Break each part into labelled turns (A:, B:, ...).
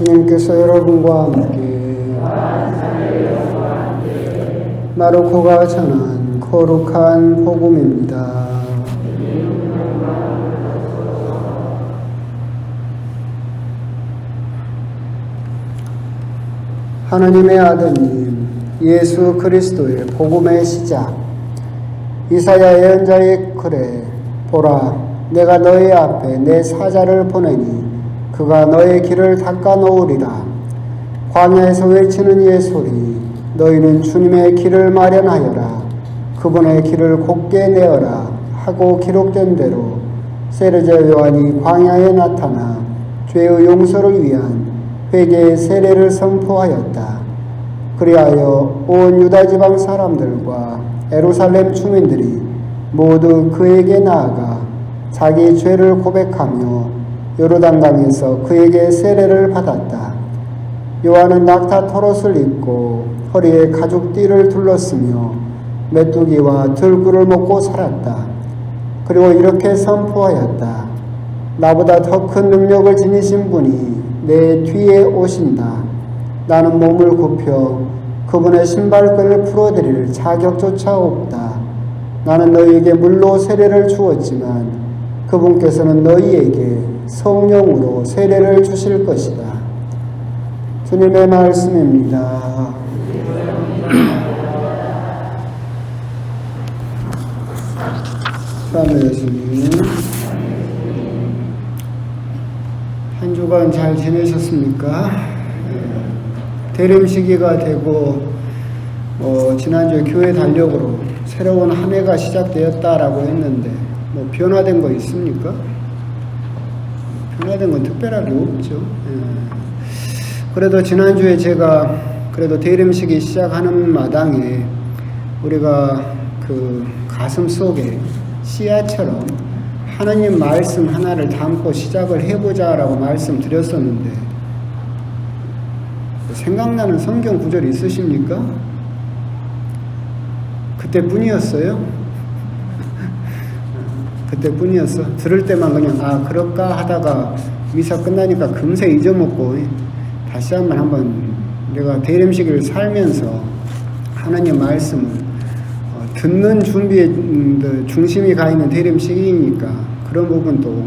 A: 주님께서 여러분과 함께 마르코가 전한 거룩한 복음입니다. 하느님의 아드님 예수 그리스도의 복음의 시작. 이사야 예언자의 글에 보라, 내가 너희 앞에 내 사자를 보내니 그가 너의 길을 닦아 놓으리라. 광야에서 외치는 이의 소리, 너희는 주님의 길을 마련하여라. 그분의 길을 곧게 내어라 하고 기록된 대로 세례자 요한이 광야에 나타나 죄의 용서를 위한 회개의 세례를 선포하였다. 그리하여 온 유다 지방 사람들과 예루살렘 주민들이 모두 그에게 나아가 자기 죄를 고백하며 요르단강에서 그에게 세례를 받았다. 요한은 낙타 털옷을 입고 허리에 가죽띠를 둘렀으며 메뚜기와 들꿀을 먹고 살았다. 그리고 이렇게 선포하였다. 나보다 더 큰 능력을 지니신 분이 내 뒤에 오신다. 나는 몸을 굽혀 그분의 신발끈을 풀어드릴 자격조차 없다. 나는 너희에게 물로 세례를 주었지만 그분께서는 너희에게 성령으로 세례를 주실 것이다. 주님의 말씀입니다. 주님, 한 주간 잘 지내셨습니까? 대림 시기가 되고 지난주에 교회 달력으로 새로운 한 해가 시작되었다라고 했는데 변화된 거 있습니까? 변화된 건 특별하게 없죠. 그래도 지난주에 제가 그래도 대림식이 시작하는 마당에 우리가 그 가슴 속에 씨앗처럼 하나님 말씀 하나를 담고 시작을 해보자라고 말씀드렸었는데 생각나는 성경 구절 있으십니까? 그때뿐이었어요? 그때뿐이었어. 들을 때만 그냥 그럴까 하다가 미사 끝나니까 금세 잊어먹고 다시 한번 내가 대림식을 살면서 하나님 말씀을 듣는 준비에 중심이 가 있는 대림식이니까 그런 부분도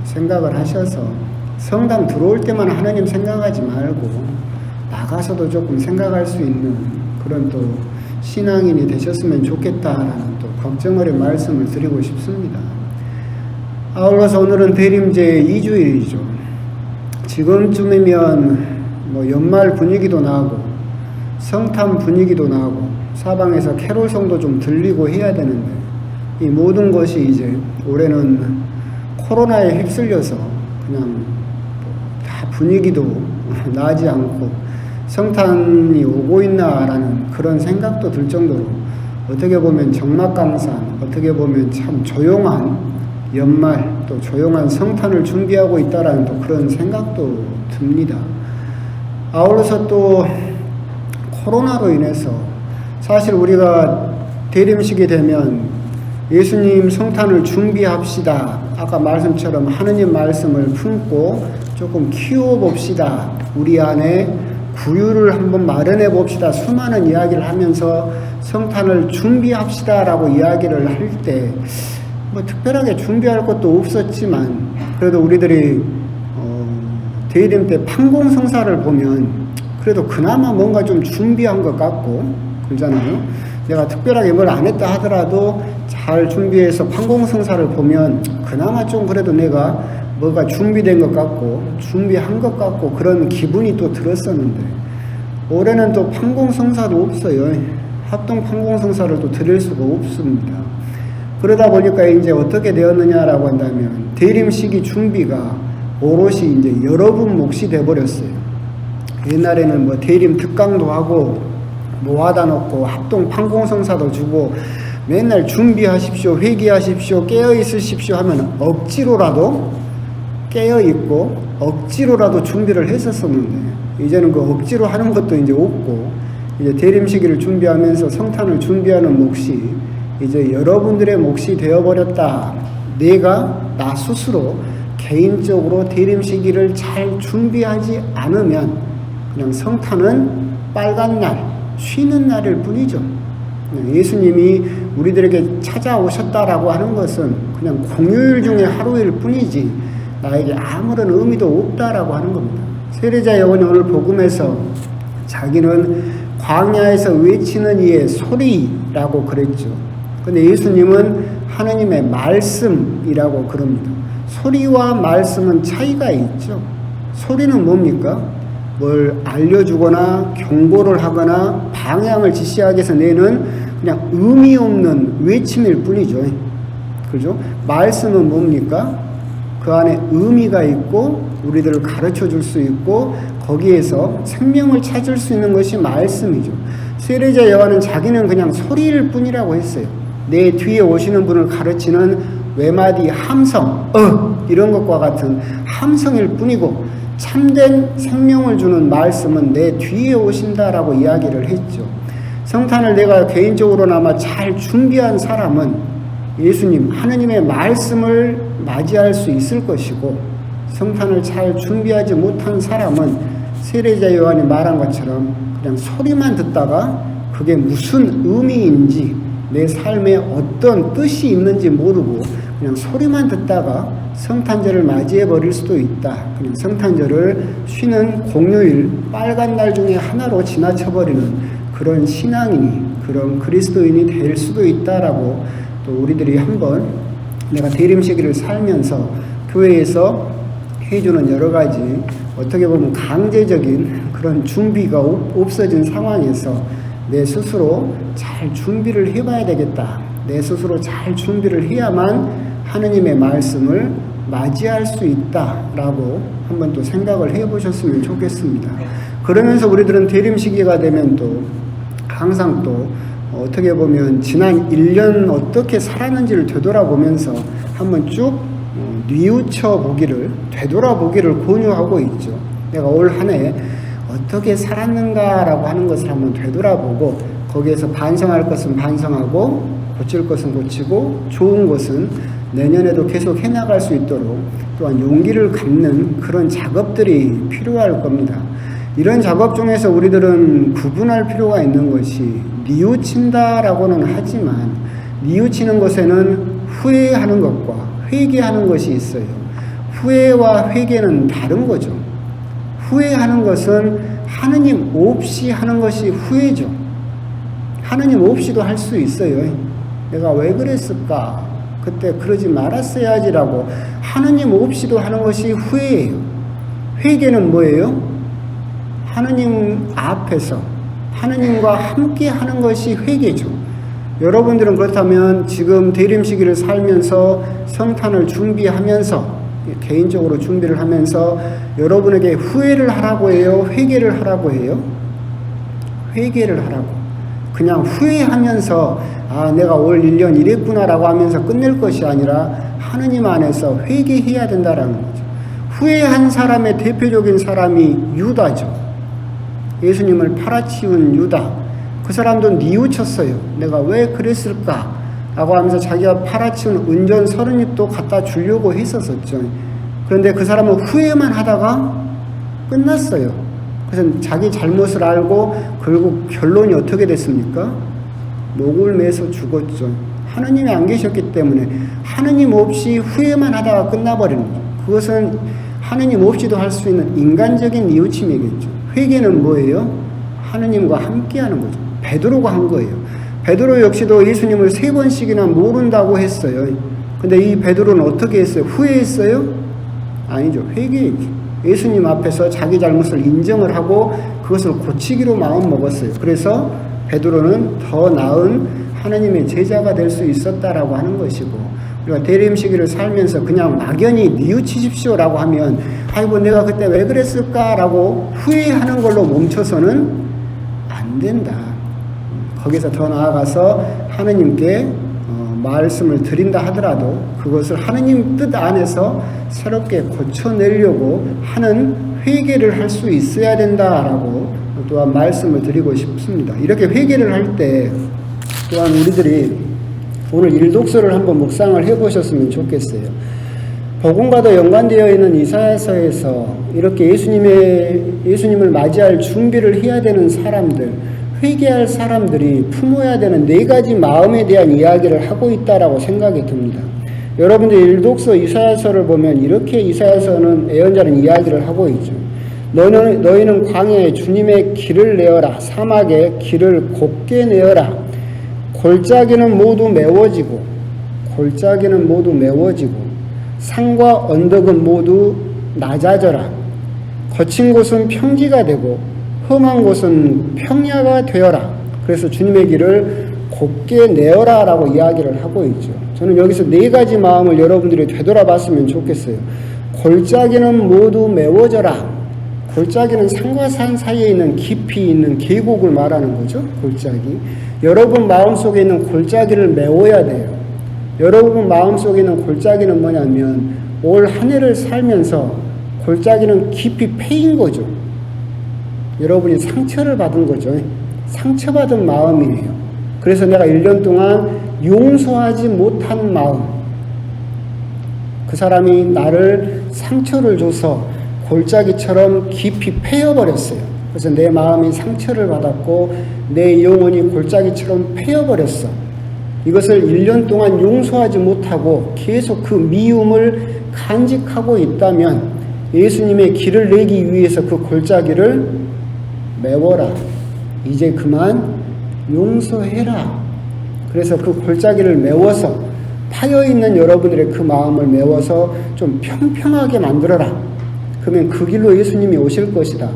A: 생각을 하셔서 성당 들어올 때만 하나님 생각하지 말고 나가서도 조금 생각할 수 있는 그런 또 신앙인이 되셨으면 좋겠다라는 또 걱정 어린 말씀을 드리고 싶습니다. 아울러서 오늘은 대림제 2주일이죠. 지금쯤이면 연말 분위기도 나고 성탄 분위기도 나고 사방에서 캐롤성도 좀 들리고 해야 되는데 이 모든 것이 이제 올해는 코로나에 휩쓸려서 그냥 다 분위기도 나지 않고 성탄이 오고 있나라는 그런 생각도 들 정도로 어떻게 보면 적막감산, 어떻게 보면 참 조용한 연말 또 조용한 성탄을 준비하고 있다라는 또 그런 생각도 듭니다. 아울러서 또 코로나로 인해서 사실 우리가 대림식이 되면 예수님 성탄을 준비합시다. 아까 말씀처럼 하느님 말씀을 품고 조금 키워봅시다. 우리 안에 구유를 한번 마련해 봅시다. 수많은 이야기를 하면서 성탄을 준비합시다라고 이야기를 할 때 특별하게 준비할 것도 없었지만 그래도 우리들이 대림 때 판공성사를 보면 그래도 그나마 뭔가 좀 준비한 것 같고 그러잖아요. 내가 특별하게 뭘 안 했다 하더라도 잘 준비해서 판공성사를 보면 그나마 좀 그래도 내가 뭐가 준비된 것 같고 준비한 것 같고 그런 기분이 또 들었었는데 올해는 또 판공성사도 없어요. 합동 판공성사를 또 드릴 수가 없습니다. 그러다 보니까 이제 어떻게 되었느냐라고 한다면 대림식이 준비가 오롯이 이제 여러분 몫이 돼버렸어요. 옛날에는 대림 특강도 하고 모아다 놓고 합동 판공성사도 주고 맨날 준비하십시오, 회개하십시오, 깨어있으십시오 하면 억지로라도 깨어있고 억지로라도 준비를 했었었는데 이제는 그 억지로 하는 것도 이제 없고 이제 대림시기를 준비하면서 성탄을 준비하는 몫이 이제 여러분들의 몫이 되어버렸다. 내가 나 스스로 개인적으로 대림시기를 잘 준비하지 않으면 그냥 성탄은 빨간 날, 쉬는 날일 뿐이죠. 예수님이 우리들에게 찾아오셨다라고 하는 것은 그냥 공휴일 중에 하루일 뿐이지 나에게 아무런 의미도 없다라고 하는 겁니다. 세례자 요한이 오늘 복음에서 자기는 광야에서 외치는 이의 소리라고 그랬죠. 근데 예수님은 하느님의 말씀이라고 그럽니다. 소리와 말씀은 차이가 있죠. 소리는 뭡니까? 뭘 알려주거나 경고를 하거나 방향을 지시하기 위해서 내는 그냥 의미 없는 외침일 뿐이죠. 그죠? 말씀은 뭡니까? 그 안에 의미가 있고 우리들을 가르쳐 줄 수 있고 거기에서 생명을 찾을 수 있는 것이 말씀이죠. 세례자 요한은 자기는 그냥 소리일 뿐이라고 했어요. 내 뒤에 오시는 분을 가르치는 외마디 함성, 이런 것과 같은 함성일 뿐이고 참된 생명을 주는 말씀은 내 뒤에 오신다라고 이야기를 했죠. 성탄을 내가 개인적으로나마 잘 준비한 사람은 예수님, 하느님의 말씀을 맞이할 수 있을 것이고 성탄을 잘 준비하지 못한 사람은 세례자 요한이 말한 것처럼 그냥 소리만 듣다가 그게 무슨 의미인지 내 삶에 어떤 뜻이 있는지 모르고 그냥 소리만 듣다가 성탄절을 맞이해버릴 수도 있다. 그냥 성탄절을 쉬는 공휴일 빨간 날 중에 하나로 지나쳐버리는 그런 신앙인이 그런 그리스도인이 될 수도 있다라고 또 우리들이 한번 내가 대림시기를 살면서 교회에서 해주는 여러 가지 어떻게 보면 강제적인 그런 준비가 없어진 상황에서 내 스스로 잘 준비를 해봐야 되겠다. 내 스스로 잘 준비를 해야만 하느님의 말씀을 맞이할 수 있다라고 한번 또 생각을 해보셨으면 좋겠습니다. 그러면서 우리들은 대림시기가 되면 또 항상 또 어떻게 보면 지난 1년 어떻게 살았는지를 되돌아보면서 한번 쭉 뉘우쳐 보기를 되돌아보기를 권유하고 있죠. 내가 올 한 해 어떻게 살았는가라고 하는 것을 한번 되돌아보고 거기에서 반성할 것은 반성하고 고칠 것은 고치고 좋은 것은 내년에도 계속 해나갈 수 있도록 또한 용기를 갖는 그런 작업들이 필요할 겁니다. 이런 작업 중에서 우리들은 구분할 필요가 있는 것이 뉘우친다라고는 하지만 뉘우치는 것에는 후회하는 것과 회개하는 것이 있어요. 후회와 회개는 다른 거죠. 후회하는 것은 하느님 없이 하는 것이 후회죠. 하느님 없이도 할 수 있어요. 내가 왜 그랬을까? 그때 그러지 말았어야지라고 하느님 없이도 하는 것이 후회예요. 회개는 뭐예요? 하느님 앞에서 하느님과 함께 하는 것이 회개죠. 여러분들은 그렇다면 지금 대림시기를 살면서 성탄을 준비하면서 개인적으로 준비를 하면서 여러분에게 후회를 하라고 해요? 회개를 하라고 해요? 회개를 하라고. 그냥 후회하면서 내가 올 1년 이랬구나라고 하면서 끝낼 것이 아니라 하느님 안에서 회개해야 된다라는 거죠. 후회한 사람의 대표적인 사람이 유다죠. 예수님을 팔아치운 유다. 그 사람도 뉘우쳤어요. 내가 왜 그랬을까? 라고 하면서 자기가 팔아치운 은전 30입도 갖다 주려고 했었었죠. 그런데 그 사람은 후회만 하다가 끝났어요. 그래서 자기 잘못을 알고 결국 결론이 어떻게 됐습니까? 목을 매서 죽었죠. 하느님이 안 계셨기 때문에 하느님 없이 후회만 하다가 끝나버리는 거죠. 그것은 하느님 없이도 할 수 있는 인간적인 뉘우침이겠죠. 회개는 뭐예요? 하느님과 함께하는 거죠. 베드로가 한 거예요. 베드로 역시도 예수님을 3번씩이나 모른다고 했어요. 근데 이 베드로는 어떻게 했어요? 후회했어요? 아니죠. 회개했죠. 예수님 앞에서 자기 잘못을 인정을 하고 그것을 고치기로 마음 먹었어요. 그래서 베드로는 더 나은 하나님의 제자가 될 수 있었다라고 하는 것이고, 우리가 대림시기를 살면서 그냥 막연히 뉘우치십시오라고 하면 아이고 내가 그때 왜 그랬을까라고 후회하는 걸로 멈춰서는 안 된다. 거기서 더 나아가서 하느님께 말씀을 드린다 하더라도 그것을 하느님 뜻 안에서 새롭게 고쳐내려고 하는 회개를 할 수 있어야 된다라고 또한 말씀을 드리고 싶습니다. 이렇게 회개를 할 때 또한 우리들이 오늘 일독서를 한번 묵상을 해보셨으면 좋겠어요. 복음과도 연관되어 있는 이사야서에서 이렇게 예수님을 맞이할 준비를 해야 되는 사람들, 회개할 사람들이 품어야 되는 4가지 마음에 대한 이야기를 하고 있다라고 생각이 듭니다. 여러분들 일독서 이사야서를 보면 이렇게 이사야서는 예언자는 이야기를 하고 있죠. 너희는 광야에 주님의 길을 내어라. 사막에 길을 곱게 내어라. 골짜기는 모두 메워지고 산과 언덕은 모두 낮아져라. 거친 곳은 평지가 되고 험한 곳은 평야가 되어라. 그래서 주님의 길을 곱게 내어라 라고 이야기를 하고 있죠. 저는 여기서 4가지 마음을 여러분들이 되돌아봤으면 좋겠어요. 골짜기는 모두 메워져라. 골짜기는 산과 산 사이에 있는 깊이 있는 계곡을 말하는 거죠. 골짜기. 여러분 마음속에 있는 골짜기를 메워야 돼요. 여러분 마음속에 있는 골짜기는 뭐냐면 올 한 해를 살면서 골짜기는 깊이 패인 거죠. 여러분이 상처를 받은 거죠. 상처받은 마음이에요. 그래서 내가 1년 동안 용서하지 못하는 마음. 그 사람이 나를 상처를 줘서 골짜기처럼 깊이 패여버렸어요. 그래서 내 마음이 상처를 받았고 내 영혼이 골짜기처럼 패여버렸어. 이것을 1년 동안 용서하지 못하고 계속 그 미움을 간직하고 있다면 예수님의 길을 내기 위해서 그 골짜기를 메워라. 이제 그만 용서해라. 그래서 그 골짜기를 메워서 파여있는 여러분들의 그 마음을 메워서 좀 평평하게 만들어라. 그러면 그 길로 예수님이 오실 것이다.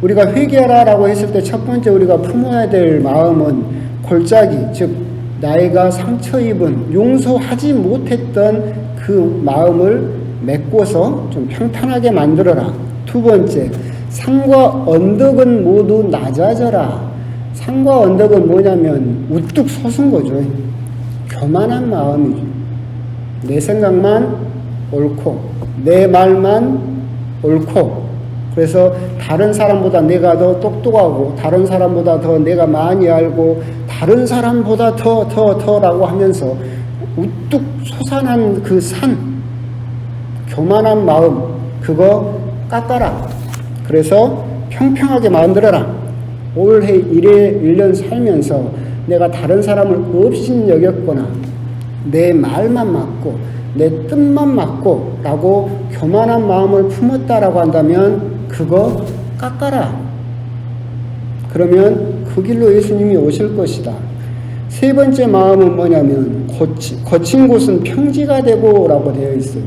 A: 우리가 회개하라라고 했을 때 첫 번째 우리가 품어야 될 마음은 골짜기, 즉 나이가 상처 입은 용서하지 못했던 그 마음을 메꿔서 좀 평탄하게 만들어라. 두 번째, 산과 언덕은 모두 낮아져라. 산과 언덕은 뭐냐면 우뚝 솟은 거죠. 교만한 마음이죠. 내 생각만 옳고 내 말만 옳고, 그래서 다른 사람보다 내가 더 똑똑하고 다른 사람보다 더 내가 많이 알고 다른 사람보다 더라고 하면서 우뚝 솟아난 그 산, 교만한 마음, 그거 깎아라. 그래서 평평하게 만들어라. 올해 1년 살면서 내가 다른 사람을 업신여겼거나 내 말만 맞고 내 뜻만 맞고 라고 교만한 마음을 품었다라고 한다면 그거 깎아라. 그러면 그 길로 예수님이 오실 것이다. 세 번째 마음은 뭐냐면 거친 곳은 평지가 되고 라고 되어 있어요.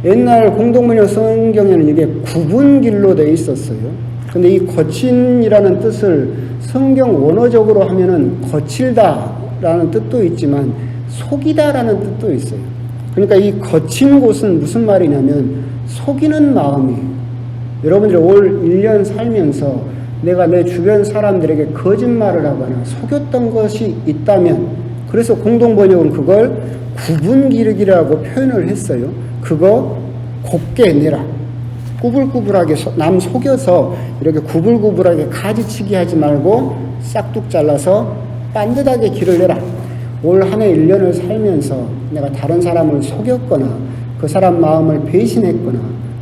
A: 옛날 공동번역 성경에는 이게 굽은 길로 되어 있었어요. 근데 이 거친이라는 뜻을 성경 원어적으로 하면은 거칠다라는 뜻도 있지만 속이다라는 뜻도 있어요. 그러니까 이 거친 곳은 무슨 말이냐면 속이는 마음이에요. 여러분들이 올 1년 살면서 내가 내 주변 사람들에게 거짓말을 하거나 속였던 것이 있다면, 그래서 공동번역은 그걸 굽은 기르기라고 표현을 했어요. 그거 곱게 내라. 꾸불꾸불하게 남 속여서 이렇게 구불구불하게 가지치기 하지 말고 싹둑 잘라서 반듯하게 길을 내라. 올 한 해 1년을 살면서 내가 다른 사람을 속였거나 그 사람 마음을 배신했거나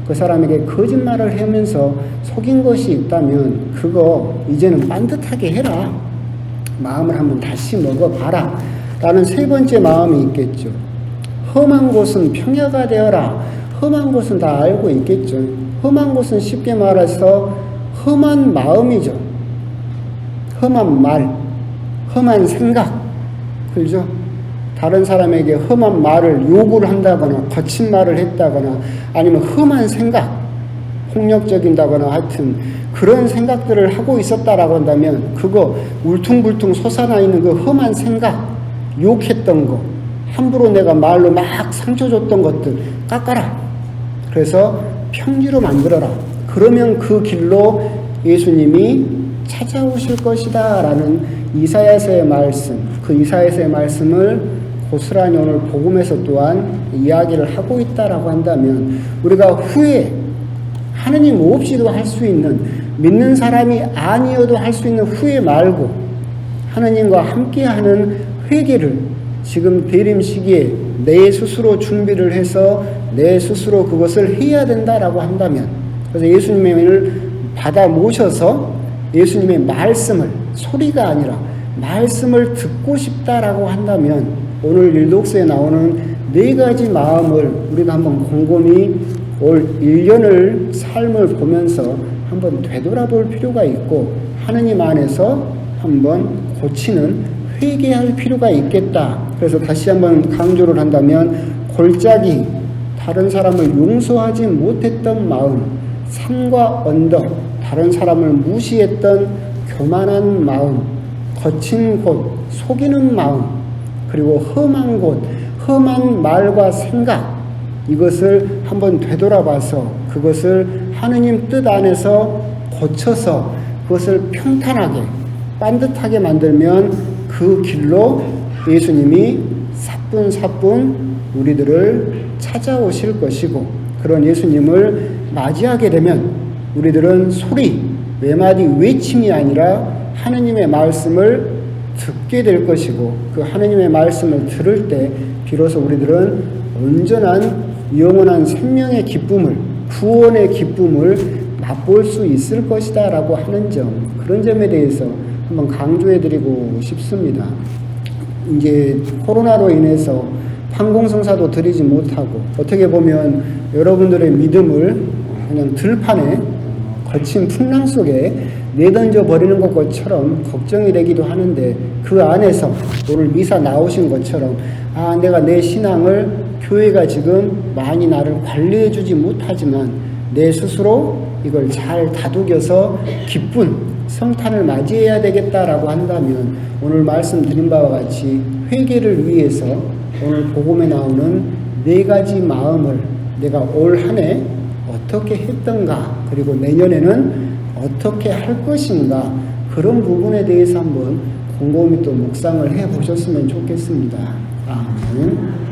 A: 그 사람에게 거짓말을 하면서 속인 것이 있다면 그거 이제는 반듯하게 해라. 마음을 한번 다시 먹어봐라. 라는 세 번째 마음이 있겠죠. 험한 곳은 평야가 되어라. 험한 곳은 다 알고 있겠죠. 험한 곳은 쉽게 말해서 험한 마음이죠. 험한 말, 험한 생각, 그죠? 다른 사람에게 험한 말을 요구를 한다거나 거친 말을 했다거나 아니면 험한 생각, 폭력적인다거나 하여튼 그런 생각들을 하고 있었다라고 한다면 그거 울퉁불퉁 솟아나 있는 그 험한 생각, 욕했던 거, 함부로 내가 말로 막 상처 줬던 것들 깎아라. 그래서 평지로 만들어라. 그러면 그 길로 예수님이 찾아오실 것이다 라는 이사야서의 말씀, 그 이사야서의 말씀을 고스란히 오늘 복음에서 또한 이야기를 하고 있다라고 한다면 우리가 후에 하느님 없이도 할 수 있는, 믿는 사람이 아니어도 할 수 있는 후회 말고 하느님과 함께하는 회개를 지금 대림 시기에 내 스스로 준비를 해서 내 스스로 그것을 해야 된다라고 한다면, 그래서 예수님을 받아 모셔서 예수님의 말씀을, 소리가 아니라 말씀을 듣고 싶다라고 한다면 오늘 일독서에 나오는 4가지 마음을 우리가 한번 곰곰이 올 1년을 삶을 보면서 한번 되돌아볼 필요가 있고, 하느님 안에서 한번 고치는, 회개할 필요가 있겠다. 그래서 다시 한번 강조를 한다면, 골짜기, 다른 사람을 용서하지 못했던 마음, 산과 언덕, 다른 사람을 무시했던 교만한 마음, 거친 곳, 속이는 마음, 그리고 험한 곳, 험한 말과 생각, 이것을 한번 되돌아봐서 그것을 하느님 뜻 안에서 고쳐서 그것을 평탄하게, 반듯하게 만들면 그 길로 예수님이 사뿐사뿐 우리들을 찾아오실 것이고, 그런 예수님을 맞이하게 되면 우리들은 소리, 외마디 외침이 아니라 하느님의 말씀을 듣게 될 것이고, 그 하느님의 말씀을 들을 때 비로소 우리들은 온전한 영원한 생명의 기쁨을, 구원의 기쁨을 맛볼 수 있을 것이다 라고 하는 점, 그런 점에 대해서 한번 강조해 드리고 싶습니다. 이제 코로나로 인해서 판공성사도 드리지 못하고, 어떻게 보면 여러분들의 믿음을 그냥 들판에 거친 풍랑 속에 내던져 버리는 것처럼 걱정이 되기도 하는데, 그 안에서 오늘 미사 나오신 것처럼 내가 내 신앙을, 교회가 지금 많이 나를 관리해 주지 못하지만 내 스스로 이걸 잘 다독여서 기쁜 성탄을 맞이해야 되겠다라고 한다면, 오늘 말씀드린 바와 같이 회개를 위해서 오늘 복음에 나오는 4가지 마음을 내가 올 한 해 어떻게 했던가, 그리고 내년에는 어떻게 할 것인가, 그런 부분에 대해서 한번 곰곰이 또 묵상을 해 보셨으면 좋겠습니다. 아멘.